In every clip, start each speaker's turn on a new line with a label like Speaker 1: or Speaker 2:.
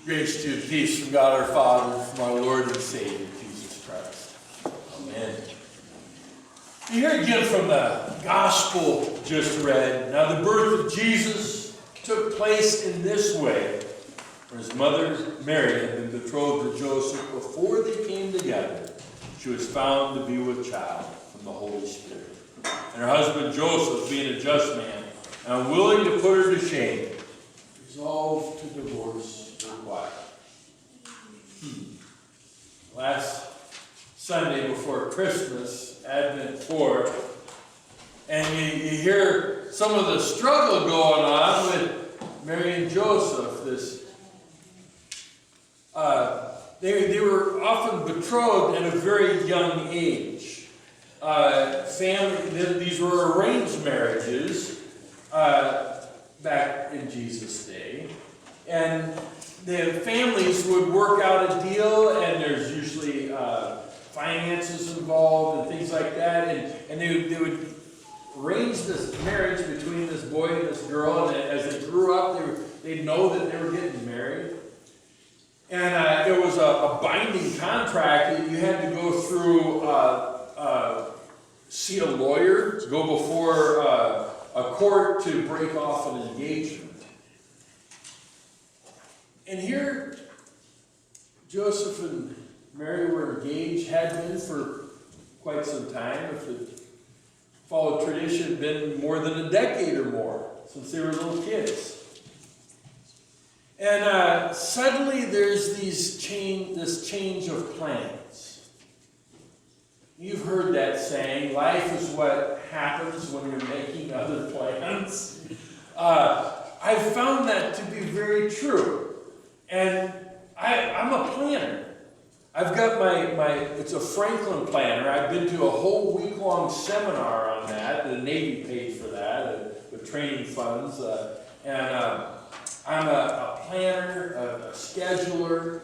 Speaker 1: Grace to you and peace from God our Father, from our Lord and Savior, Jesus Christ. Amen. You hear again from the gospel just read. Now the birth of Jesus took place in this way. For his mother Mary had been betrothed to Joseph before they came together. She was found to be with child from the Holy Spirit. And her husband Joseph, being a just man, and unwilling to put her to shame, resolved to divorce her wife. Last Sunday before Christmas, Advent 4, and you hear some of the struggle going on with Mary and Joseph. They were often betrothed at a very young age. These were arranged marriages back in Jesus' day. And the families would work out a deal, and there's usually finances involved and things like that. And they would arrange this marriage between this boy and this girl. And as they grew up, they'd know that they were getting married. And it was a binding contract. You had to go through, see a lawyer, go before a court to break off an engagement. And here, Joseph and Mary were engaged, had been for quite some time. If it followed tradition, had been more than a decade or more since they were little kids. And suddenly there's this change of plans. You've heard that saying, life is what happens when you're making other plans. I've found that to be very true. And I'm a planner. I've got it's a Franklin planner. I've been to a whole week-long seminar on that. The Navy paid for that, with training funds. And I'm a planner, a scheduler.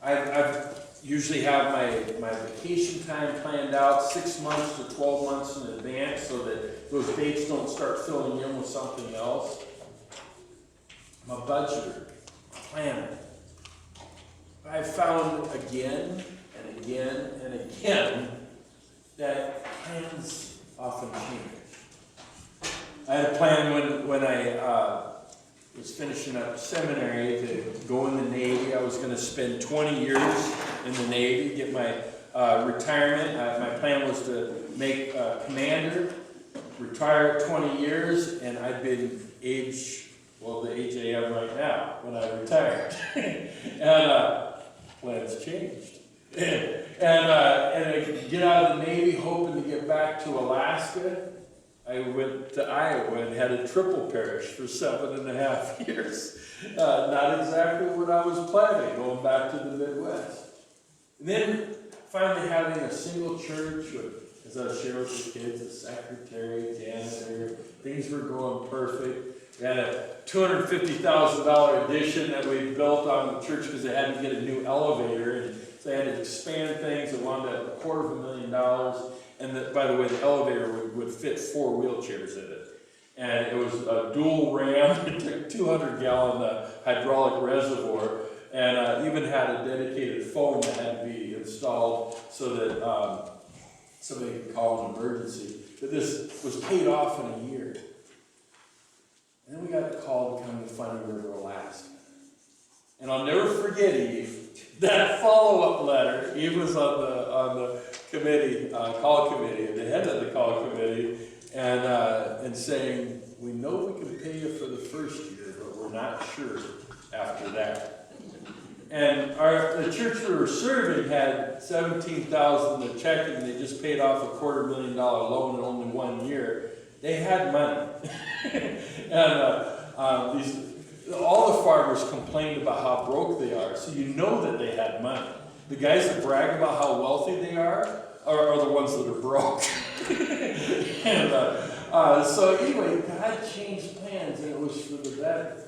Speaker 1: I usually have my vacation time planned out 6 months to 12 months in advance so that those dates don't start filling in with something else. I'm a budgeter, planner. I've found again and again and again that plans often change. I had a plan when I was finishing up seminary to go in the Navy. I was going to spend 20 years in the Navy, get my retirement. My plan was to make commander, retire at 20 years, and I'd been the age I am right now when I retired. And plans changed. And I could get out of the Navy hoping to get back to Alaska. I went to Iowa and had a triple parish for 7.5 years. Not exactly what I was planning, going back to the Midwest. And then finally having a single church with, as I was sharing with the kids, a secretary, janitor, things were going perfect. We had a $250,000 addition that we built on the church because they had to get a new elevator. And so they had to expand things. It wound up $250,000. And by the way, the elevator would fit 4 wheelchairs in it. And it was a dual ram. It took 200-gallon hydraulic reservoir. And even had a dedicated phone that had to be installed so that somebody could call an emergency. But this was paid off in a year. And then we got a call to come to Funny River, Alaska. And I'll never forget, Eve, that follow-up letter. Eve was on the committee, call committee, the head of the call committee, and saying, we know we can pay you for the first year, but we're not sure after that. And the church we were serving had $17,000 in the checking. They just paid off a $250,000 loan in only 1 year. They had money. And all the farmers complained about how broke they are. So you know that they had money. The guys that brag about how wealthy they are the ones that are broke. And so anyway, God changed plans, and it was for the better.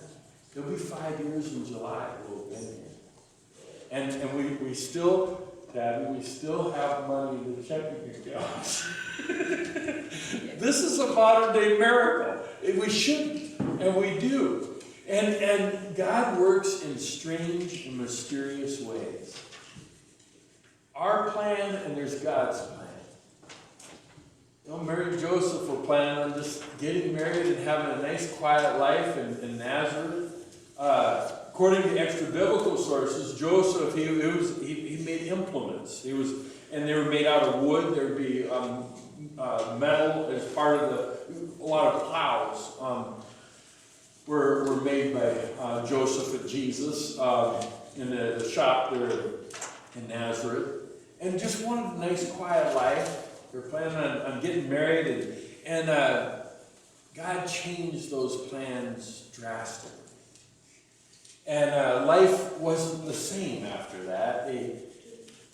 Speaker 1: It'll be 5 years in July we'll have been here. And we still, Tabby, we still have money in the checking accounts. This is a modern day miracle. We shouldn't, and we do. And God works in strange and mysterious ways. Our plan and there's God's plan. Mary and Joseph were planning on just getting married and having a nice quiet life in Nazareth. According to extra biblical sources, Joseph, he made implements. And they were made out of wood. There would be metal as part of a lot of plows were made by Joseph and Jesus in the shop there in Nazareth. And just wanted a nice quiet life. They were planning on getting married, and God changed those plans drastically. And life wasn't the same after that.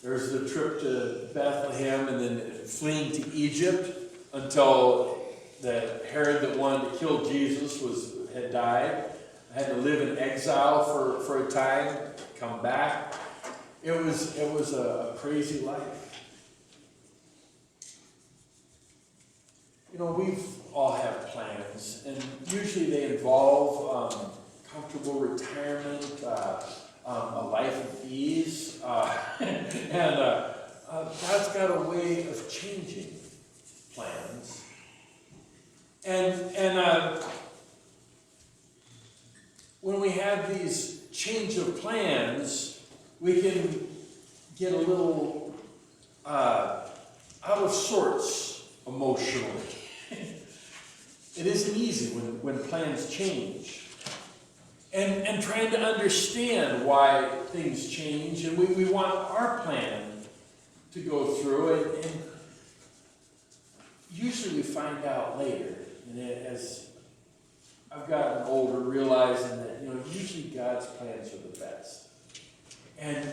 Speaker 1: There was the trip to Bethlehem and then fleeing to Egypt until the Herod that wanted to kill Jesus had died. Had to live in exile for a time, come back. It was a crazy life. We've all have plans, and usually they involve comfortable retirement, a life of ease, and God's got a way of changing plans. And when we have these change of plans, we can get a little out of sorts emotionally. It isn't easy when plans change. And trying to understand why things change, and we want our plan to go through it, and usually we find out later. And as I've gotten older, realizing that usually God's plans are the best. And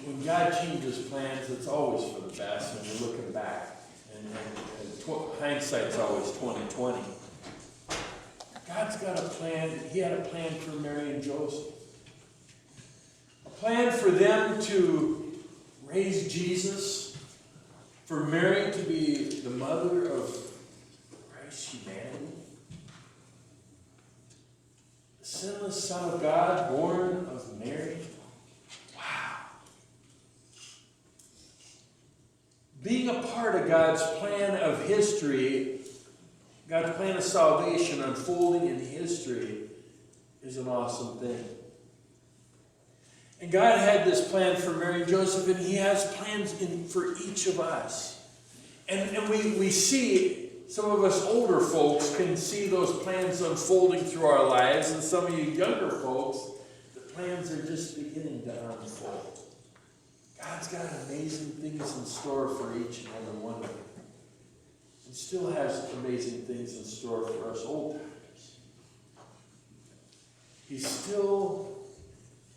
Speaker 1: when God changes plans, it's always for the best when you're looking back. And hindsight's always 20/20. God's got a plan. He had a plan for Mary and Joseph. A plan for them to raise Jesus, for Mary to be the mother of Christ's humanity. The sinless Son of God, born of Mary. Wow. Being a part of God's plan of history, God's plan of salvation unfolding in history, is an awesome thing. And God had this plan for Mary and Joseph, and He has plans for each of us. And we see, some of us older folks can see those plans unfolding through our lives, and some of you younger folks, the plans are just beginning to unfold. God's got amazing things in store for each and every one of you. He still has amazing things in store for us old timers. He's still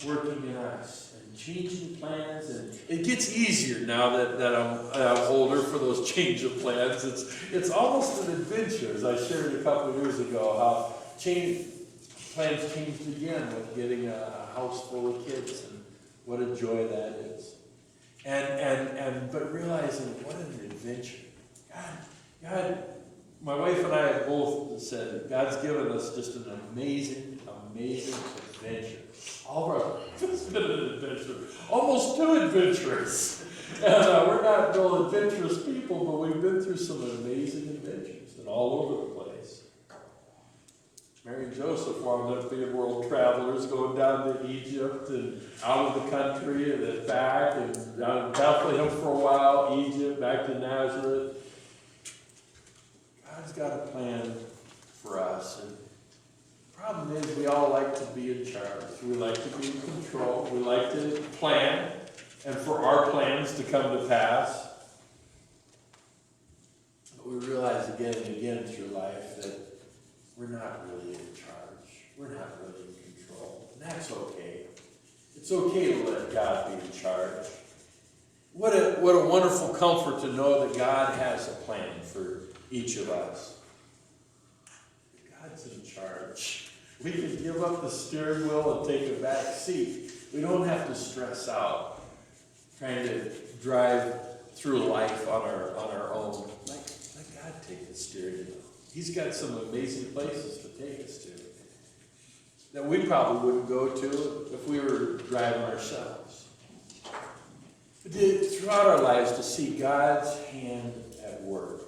Speaker 1: working in us and changing plans, and it gets easier now that I'm older for those change of plans. It's almost an adventure, as I shared a couple of years ago, how plans changed again with getting a house full of kids, and what a joy that is. But realizing what an adventure. God, my wife and I have both said God's given us just an amazing, amazing adventure. All of our life has been an adventure. Almost too adventurous. And we're not real adventurous people, but we've been through some amazing adventures and all over the place. Mary and Joseph wound up being world travelers, going down to Egypt and out of the country and then back, and down in Bethlehem for a while, Egypt, back to Nazareth. God's got a plan for us. And the problem is we all like to be in charge. We like to be in control. We like to plan and for our plans to come to pass. But we realize again and again through life that we're not really in charge. We're not really in control. And that's okay. It's okay to let God be in charge. What a wonderful comfort to know that God has a plan for each of us. God's in charge. We can give up the steering wheel and take a back seat. We don't have to stress out trying to drive through life on our own. Let God take the steering wheel. He's got some amazing places to take us to. that we probably wouldn't go to if we were driving ourselves. But throughout our lives, to see God's hand at work.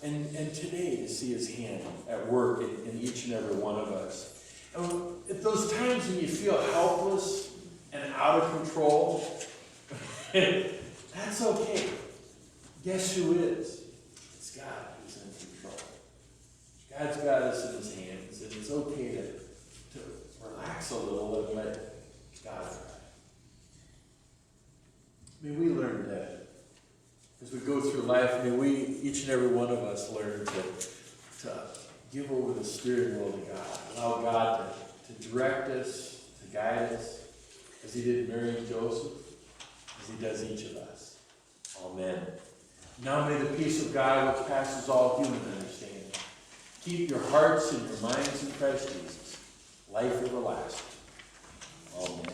Speaker 1: And today, to see his hand at work in each and every one of us. And at those times when you feel helpless and out of control, that's okay. Guess who is? It's God who's in control. God's got us in his hands, and it's okay to relax a little and let God drive. May we learn that as we go through life. May we, each and every one of us, learn to give over the steering wheel to God. Allow God to direct us, to guide us, as he did Mary and Joseph, as he does each of us. Amen. Now may the peace of God, which passes all human understanding, keep your hearts and your minds in Christ Jesus, life everlasting. Amen.